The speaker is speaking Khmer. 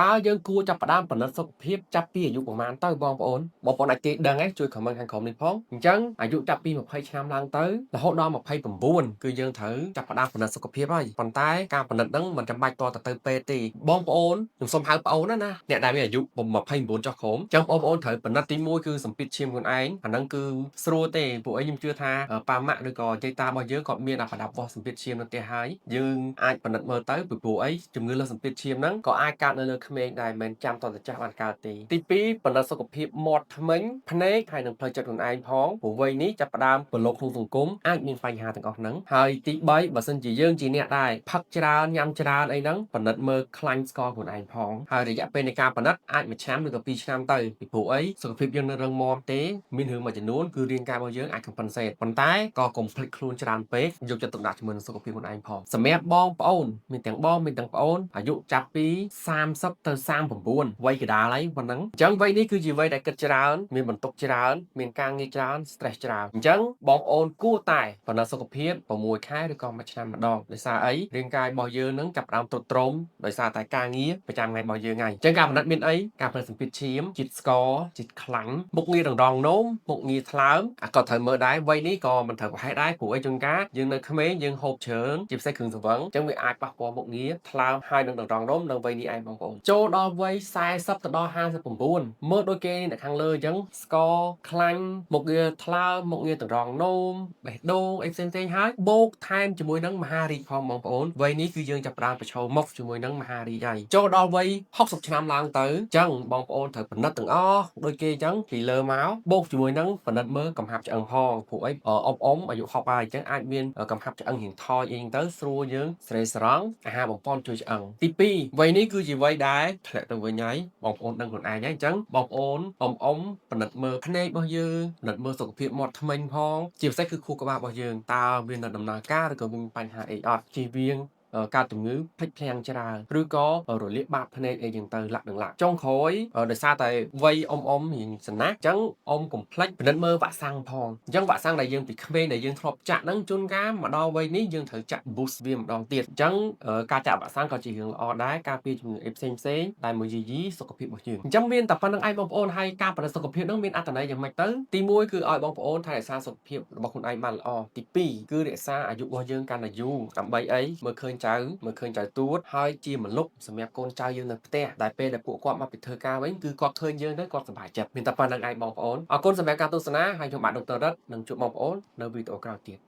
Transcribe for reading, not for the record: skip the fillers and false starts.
តើយើងគួរចាប់ផ្ដើមពិនិត្យសុខភាពចាប់ពីអាយុប្រមាណទៅបងប្អូនអាចគេដឹងហើយជួយ comment ខាងក្រោមនេះផងអញ្ចឹងអាយុចាប់ពី20ឆ្នាំឡើងទៅរហូតដល់29គឺយើងត្រូវចាប់ផ្ដើមពិនិត្យសុខភាពហើយប៉ុន្តែការពិនិត្យហ្នឹងមិនចាំបាច់តទៅពេទ្យទេបងប្អូនខ្ញុំសូមហៅប្អូនណាអ្នកដែលមានអាយុ29ចុះក្រោមអញ្ចឹងបងប្អូនត្រូវពិនិត្យទី1គឺសម្ពាធឈាមខ្លួនឯងអាហ្នឹងគឺស្រួលទេពួកឯងខ្ញុំជឿថាប៉ាម៉ាក់ឬក៏យាយតារបស់យើងគាត់មានប្រដាប់វាស់សម្ពាធឈាមនៅផ្ទះហើយយើងអាចពិនិត្យមើលទៅពីព្រោះអីជំងឺលើសសម្ពាធឈាមហ្នឹងក៏អាចកើតនៅលើក្មេងដែរមិនចាំតតែចាស់បានកើតទេទី2ពិនិត្យសុខភាពមាត់ធ្មេញភ្នែកហើយនិងផ្លូវចិត្តខ្លួនឯងផងព្រោះវ័យនេះចាប់ផ្ដើមប្រឡូកក្នុងសង្គមអាចមានបញ្ហាទាំងអស់ហ្នឹងហើយទី3បើសិនជាយើងជាអ្នកដែរផឹកច្រើនញ៉ាំច្រើនអីហ្នឹងពិនិត្យមើលខ្លាញ់ស្ករខ្លួនឯងផងហើយរយៈពេលនៃការពិនិត្យអាច1ឆ្នាំឬក៏2ឆ្នាំទៅពីព្រោះអីសុខភាពយើងនៅរឹងមាំទេមានរឿងមួយចំនួនគឺរាងកាយរបស់យើងអាច compensate ប៉ុន្តែក៏កុំភ្លេចខ្លួនច្រើនពេកយកចិត្តទុកដាក់ជាមួយនឹងសុខភាពខ្លួនឯងផងសម្រាប់បងប្អូនមានទាំងបងមានទាំងប្អូនអាយុចាប់ពី30ទៅ39វ័យកណ្ដាលហើយប៉ុណ្ណឹងអញ្ចឹងវ័យនេះគឺជាវ័យដែលគិតច្រើនមានបន្ទុកច្រើនមានការងារច្រើន stress ច្រើនអញ្ចឹងបងប្អូនគួរតែពិនិត្យសុខភាព6ខែឬក៏1ឆ្នាំម្ដងដោយសារអីរាងកាយរបស់យើងនឹងចាប់ផ្ដើមទ្រុឌទ្រោមដោយសារតែការងារប្រចាំថ្ងៃរបស់យើងហើយអញ្ចឹងការពិនិត្យមានអីការពិនិត្យសម្ពាធឈាមជាតិស្ករជាតិខ្លាញ់មុខងាររងរងនោមមុខងារថ្លើមក៏ត្រូវមើលដែរវ័យនេះក៏មិនត្រូវប្រហែសដែរព្រោះអីជួនកាលយើងនៅក្មេងយើងហូបច្រើនជាពិសេសគ្រឿងសង្វឹងអញ្ចឹងវាអាចប៉ះពាល់មុខងារថ្លើមហើយនឹងរងរងនោមនៅវ័យនេះឯងបងប្អូនចូលដល់វ័យ40ទៅដល់59មើលដូចគេអ្នកខាងលើអញ្ចឹងស្ករខ្លាញ់មុខងារថ្លើមមុខងាររងនោមបេះដូងអីផ្សេងៗហើយបូកថែមជាមួយនឹងមហារីកផងបងប្អូនវ័យនេះគឺយើងចាប់ផ្ដើមប្រឈមមុខជាមួយនឹងមហារីកហើយចូលដល់វ័យ60ឆ្នាំឡើងទៅអញ្ចឹងបងប្អូនត្រូវពិនិត្យទាំងអស់ដូចគេអញ្ចឹងពីលើមកបូកជាមួយនឹងពិនិត្យមើលកំហាប់ឆ្អឹងផងព្រោះអីអ៊ំអាយុ60ហើយអញ្ចឹងអាចមានកំហាប់ឆ្អឹងរៀងថយអីហ្នឹងទៅស្រួលយើងស្រេកស្រង់អាហារបំពន់ជួយឆ្អឹងទី2វ័យនេះគឺជាវ័យដែលធ្លាក់ទៅវិញហើយបងប្អូនដឹងខ្លួនឯងហើយអញ្ចឹងបងប្អូនអ៊ំពិនិត្យមើលភ្នែករបស់យើងពិនិត្យមើលសុខភាពមាត់ធ្មេញផងជាពិសេសគឺខួរក្បាលរបស់យើងតើវានៅដំណើរការឬក៏មានបញ្ហាអីអត់ជៀសវាងកើតជំងឺភ្លេចភ្លាំងច្រើនឬក៏រលាកបាតភ្នែកអីចឹងទៅលាក់នឹងលាក់ចុងក្រោយដោយសារតែវ័យអ៊ំរៀងសំណាក់អញ្ចឹងអ៊ំកុំភ្លេចពិនិត្យមើលវ៉ាក់សាំងផងអញ្ចឹងវ៉ាក់សាំងដែលយើងពីក្មេងដែលយើងធ្លាប់ចាក់ហ្នឹងជួនកាលមកដល់វ័យនេះយើងត្រូវចាក់ boost វាម្ដងទៀតអញ្ចឹងការចាក់វ៉ាក់សាំងក៏ជារឿងល្អដែរការពារជំងឺអីផ្សេងដែលមកយាយីសុខភាពរបស់យើងអញ្ចឹងមានតែប៉ុណ្្នឹងឯងបងប្អូនហើយការប្រតិសុខភាពហ្នឹងមានអត្ថន័យយ៉ាងម៉េចទៅទី1គឺឲ្យបងប្អូនថែរក្សាសុខភាពរបស់ខ្លួនឯងបានល្អទី2គឺរក្សាអាយុរបស់យើងកាន់តែយូរដើម្បីអីមើលឃើញចៅទួតហើយជាម្លប់សម្រាប់កូនចៅយើងនៅផ្ទះដែលពេលដែលពួកគាត់មកពីធ្វើការវិញគឺគាត់ឃើញយើងទៅគាត់សប្បាយចិត្តមានតែប៉ុណ្្នឹងឯងបងប្អូនអរគុណសម្រាប់ការទស្សនាហើយខ្ញុំបាទដុកទ័ររិទ្ធនឹងជួបបងប្អូននៅវីដេអូក្រោយទៀត